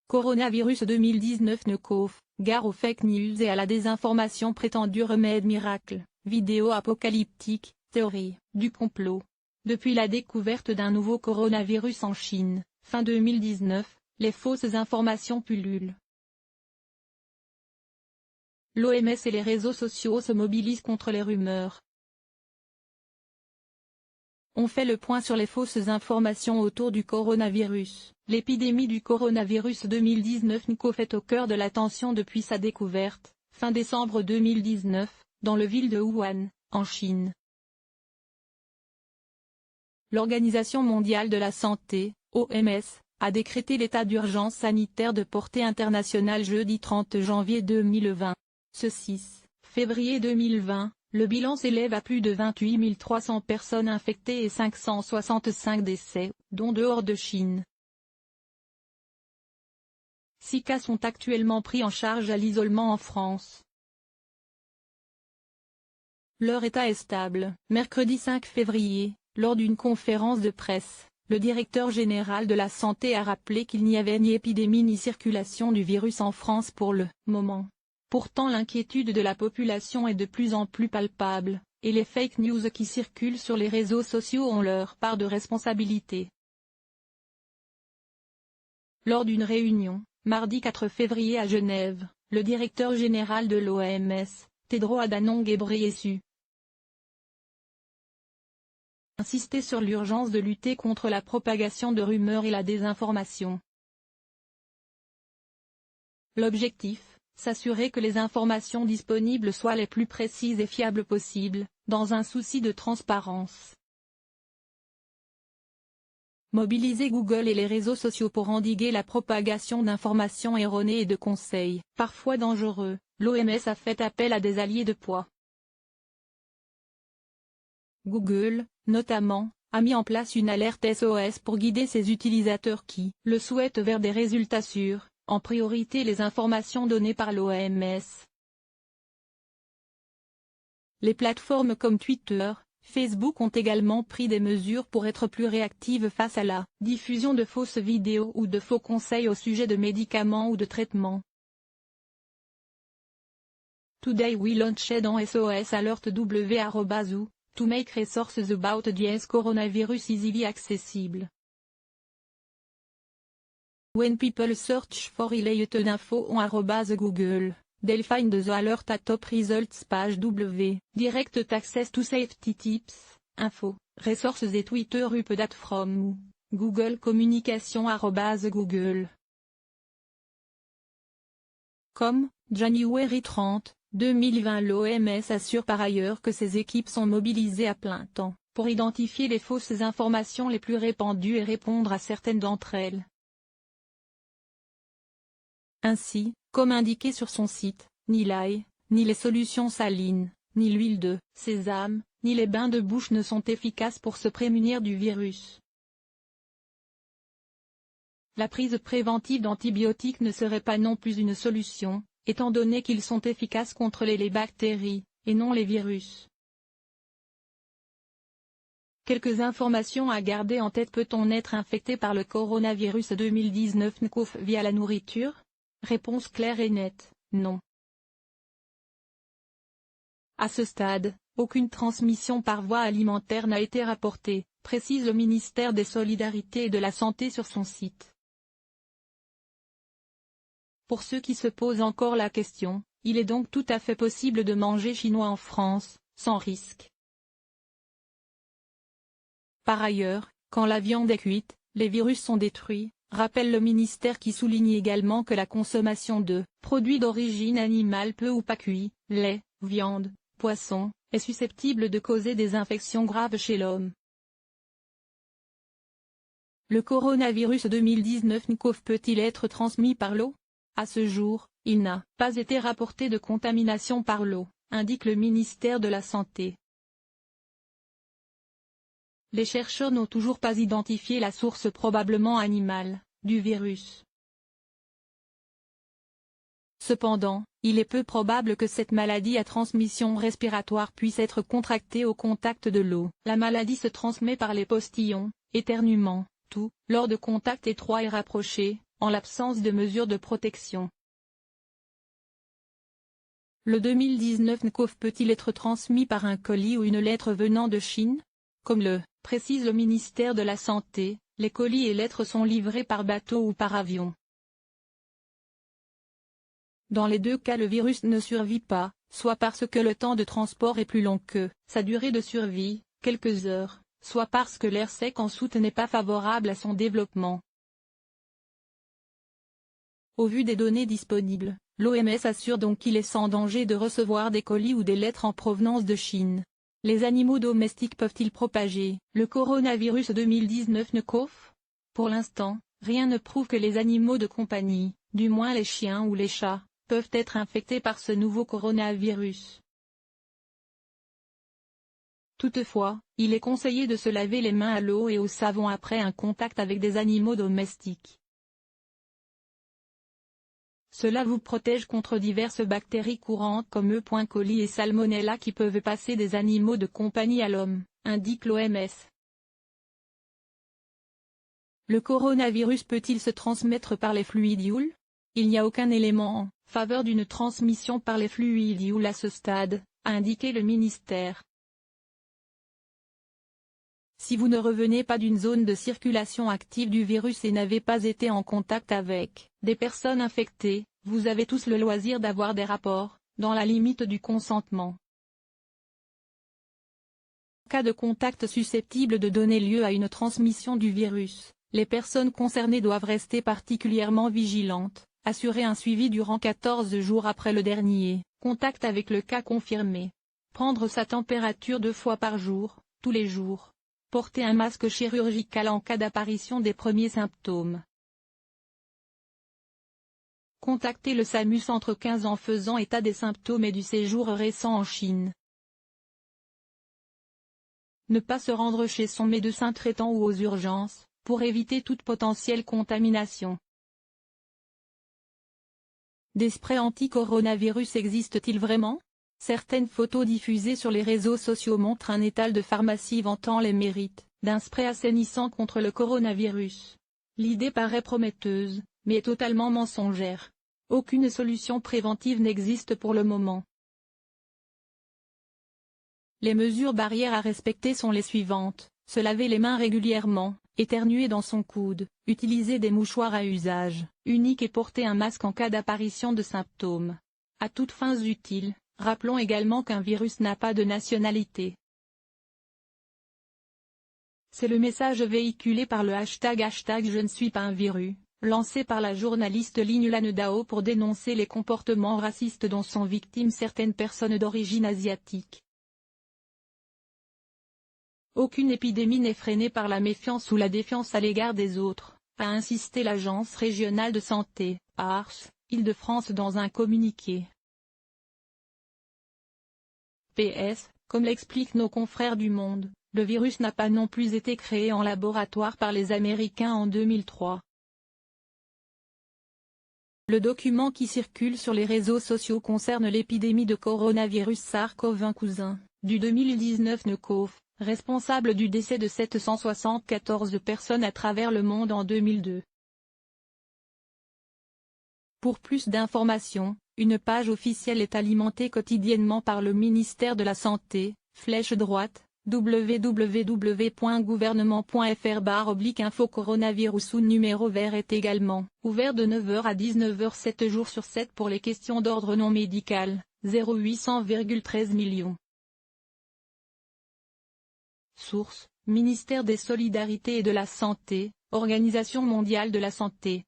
Coronavirus 2019 nCoV, gare aux fake news et à la désinformation prétendue remède miracle, vidéo apocalyptique, théorie du complot. Depuis la découverte d'un nouveau coronavirus en Chine, fin 2019, les fausses informations pullulent. L'OMS et les réseaux sociaux se mobilisent contre les rumeurs. On fait le point sur les fausses informations autour du coronavirus. L'épidémie du coronavirus 2019 nCoV est au cœur de l'attention depuis sa découverte, fin décembre 2019, dans le ville de Wuhan, en Chine. L'Organisation mondiale de la santé, OMS, a décrété l'état d'urgence sanitaire de portée internationale jeudi 30 janvier 2020. Ce 6 février 2020, le bilan s'élève à plus de 28 300 personnes infectées et 565 décès, dont dehors de Chine. 6 cas sont actuellement pris en charge à l'isolement en France. Leur état est stable. Mercredi 5 février, lors d'une conférence de presse, le directeur général de la santé a rappelé qu'il n'y avait ni épidémie ni circulation du virus en France pour le moment. Pourtant l'inquiétude de la population est de plus en plus palpable, et les fake news qui circulent sur les réseaux sociaux ont leur part de responsabilité. Lors d'une réunion, mardi 4 février à Genève, le directeur général de l'OMS, Tedros Adhanom Ghebreyesus, insisté sur l'urgence de lutter contre la propagation de rumeurs et la désinformation. L'objectif, s'assurer que les informations disponibles soient les plus précises et fiables possibles, dans un souci de transparence. Mobiliser Google et les réseaux sociaux pour endiguer la propagation d'informations erronées et de conseils, parfois dangereux, l'OMS a fait appel à des alliés de poids. Google, notamment, a mis en place une alerte SOS pour guider ses utilisateurs qui le souhaitent vers des résultats sûrs, en priorité les informations données par l'OMS. Les plateformes comme Twitter, Facebook ont également pris des mesures pour être plus réactives face à la diffusion de fausses vidéos ou de faux conseils au sujet de médicaments ou de traitements. Today we launched an SOS alert w@zoo, to make resources about the coronavirus easily accessible. When people search for related info on @Google, they'll find the alert at top results page direct access to safety tips, info, resources et Twitter update from Google Communication @Google. Comme, January 30, 2020 l'OMS assure par ailleurs que ses équipes sont mobilisées à plein temps, pour identifier les fausses informations les plus répandues et répondre à certaines d'entre elles. Ainsi, comme indiqué sur son site, ni l'ail, ni les solutions salines, ni l'huile de sésame, ni les bains de bouche ne sont efficaces pour se prémunir du virus. La prise préventive d'antibiotiques ne serait pas non plus une solution, étant donné qu'ils sont efficaces contre les bactéries, et non les virus. Quelques informations à garder en tête. Peut-on être infecté par le coronavirus 2019 nCoV via la nourriture? Réponse claire et nette, non. À ce stade, aucune transmission par voie alimentaire n'a été rapportée, précise le ministère des Solidarités et de la Santé sur son site. Pour ceux qui se posent encore la question, il est donc tout à fait possible de manger chinois en France, sans risque. Par ailleurs, quand la viande est cuite, les virus sont détruits, rappelle le ministère qui souligne également que la consommation de produits d'origine animale peu ou pas cuits, lait, viande, poisson, est susceptible de causer des infections graves chez l'homme. Le coronavirus 2019 nCoV peut-il être transmis par l'eau? À ce jour, il n'a pas été rapporté de contamination par l'eau, indique le ministère de la Santé. Les chercheurs n'ont toujours pas identifié la source probablement animale du virus. Cependant, il est peu probable que cette maladie à transmission respiratoire puisse être contractée au contact de l'eau. La maladie se transmet par les postillons, éternuements, toux, lors de contacts étroits et rapprochés, en l'absence de mesures de protection. Le 2019 nCoV peut-il être transmis par un colis ou une lettre venant de Chine? Comme le précise le ministère de la Santé, les colis et lettres sont livrés par bateau ou par avion. Dans les deux cas le virus ne survit pas, soit parce que le temps de transport est plus long que sa durée de survie, quelques heures, soit parce que l'air sec en soute n'est pas favorable à son développement. Au vu des données disponibles, l'OMS assure donc qu'il est sans danger de recevoir des colis ou des lettres en provenance de Chine. Les animaux domestiques peuvent-ils propager le coronavirus 2019 nCoV? Pour l'instant, rien ne prouve que les animaux de compagnie, du moins les chiens ou les chats, peuvent être infectés par ce nouveau coronavirus. Toutefois, il est conseillé de se laver les mains à l'eau et au savon après un contact avec des animaux domestiques. Cela vous protège contre diverses bactéries courantes comme E. coli et Salmonella qui peuvent passer des animaux de compagnie à l'homme, indique l'OMS. Le coronavirus peut-il se transmettre par les fluidules? Il n'y a aucun élément en faveur d'une transmission par les fluidules à ce stade, a indiqué le ministère. Si vous ne revenez pas d'une zone de circulation active du virus et n'avez pas été en contact avec des personnes infectées, vous avez tous le loisir d'avoir des rapports, dans la limite du consentement. En cas de contact susceptible de donner lieu à une transmission du virus, les personnes concernées doivent rester particulièrement vigilantes, assurer un suivi durant 14 jours après le dernier contact avec le cas confirmé, prendre sa température 2 fois par jour, tous les jours. Porter un masque chirurgical en cas d'apparition des premiers symptômes. Contacter le SAMU Centre 15 en faisant état des symptômes et du séjour récent en Chine. Ne pas se rendre chez son médecin traitant ou aux urgences, pour éviter toute potentielle contamination. Des sprays anti-coronavirus existent-ils vraiment? Certaines photos diffusées sur les réseaux sociaux montrent un étal de pharmacie vantant les mérites d'un spray assainissant contre le coronavirus. L'idée paraît prometteuse, mais est totalement mensongère. Aucune solution préventive n'existe pour le moment. Les mesures barrières à respecter sont les suivantes: se laver les mains régulièrement, éternuer dans son coude, utiliser des mouchoirs à usage unique et porter un masque en cas d'apparition de symptômes. À toutes fins utiles. Rappelons également qu'un virus n'a pas de nationalité. C'est le message véhiculé par le hashtag #Je ne suis pas un virus, lancé par la journaliste Lin Yuan pour dénoncer les comportements racistes dont sont victimes certaines personnes d'origine asiatique. Aucune épidémie n'est freinée par la méfiance ou la défiance à l'égard des autres, a insisté l'Agence régionale de santé, ARS, Île-de-France dans un communiqué. PS, comme l'expliquent nos confrères du Monde, le virus n'a pas non plus été créé en laboratoire par les Américains en 2003. Le document qui circule sur les réseaux sociaux concerne l'épidémie de coronavirus SARS-CoV-1 cousin, du 2019 nCoV, responsable du décès de 774 personnes à travers le monde en 2002. Pour plus d'informations, une page officielle est alimentée quotidiennement par le ministère de la Santé, flèche droite, www.gouvernement.fr/info coronavirus ou numéro vert est également ouvert de 9h à 19h 7 jours sur 7 pour les questions d'ordre non médical, 0800,13 millions. Source, Ministère des Solidarités et de la Santé, Organisation mondiale de la santé.